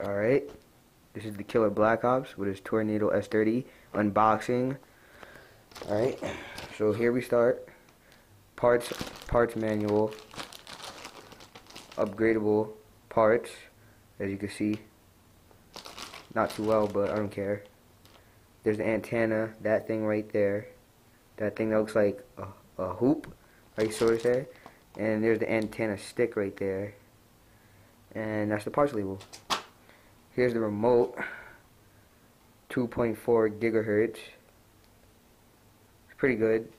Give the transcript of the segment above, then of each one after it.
Alright, this is the Killer Black Ops with his Tornado S30 unboxing. Alright, so here we start. Parts manual, upgradable parts, as you can see. Not too well, but I don't care. There's the antenna, that thing right there. That thing that looks like a hoop, like sort of say. And there's the antenna stick right there. And that's the parts label. Here's the remote, 2.4 gigahertz. It's pretty good.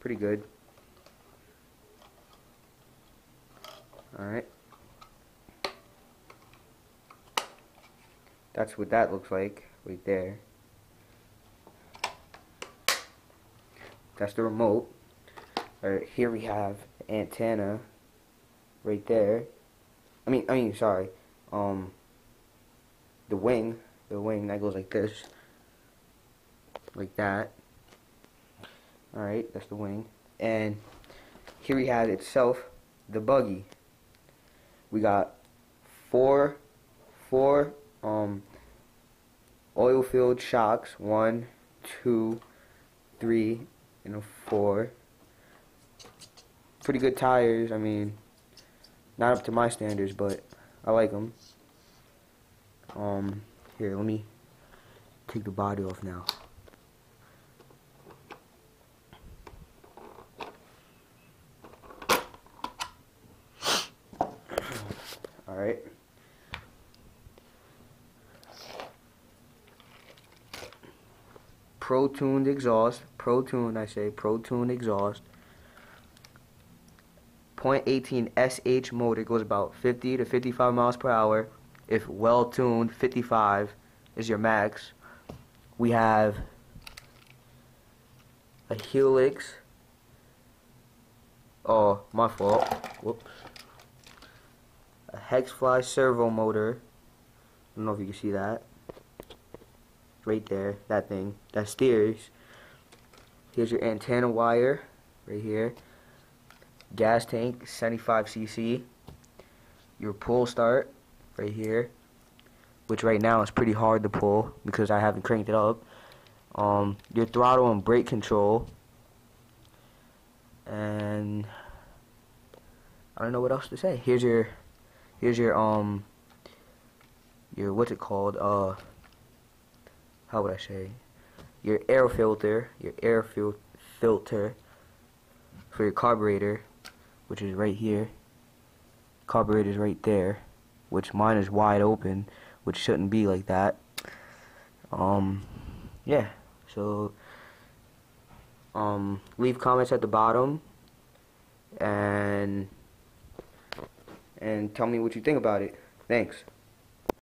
Pretty good. Alright. That's what that looks like right there. That's the remote. Alright, here we have the antenna right there. I mean, sorry. The wing that goes like this, like that. Alright, that's the wing. And here we have itself, the buggy. We got four oil-filled shocks. 1, 2, 3, and 4. Pretty good tires. I mean, not up to my standards, but I like them. Here, let me take the body off now. Alright. Pro-tuned exhaust. Pro-tuned, I say. Pro-tuned exhaust. 0.18 SH motor, goes about 50 to 55 miles per hour. If well tuned, 55 is your max. We have a helix. Oh, my fault. Whoops. A Hexfly servo motor. I don't know if you can see that. Right there, that thing. That steers. Here's your antenna wire, right here. Gas tank, 75 cc. Your pull start, right here, which right now is pretty hard to pull because I haven't cranked it up. Your throttle and brake control, and I don't know what else to say. Here's your what's it called? How would I say? Your air filter, filter for your carburetor, which is right here. Carburetor is right there, which mine is wide open, which shouldn't be like that. Yeah. So leave comments at the bottom and tell me what you think about it. Thanks.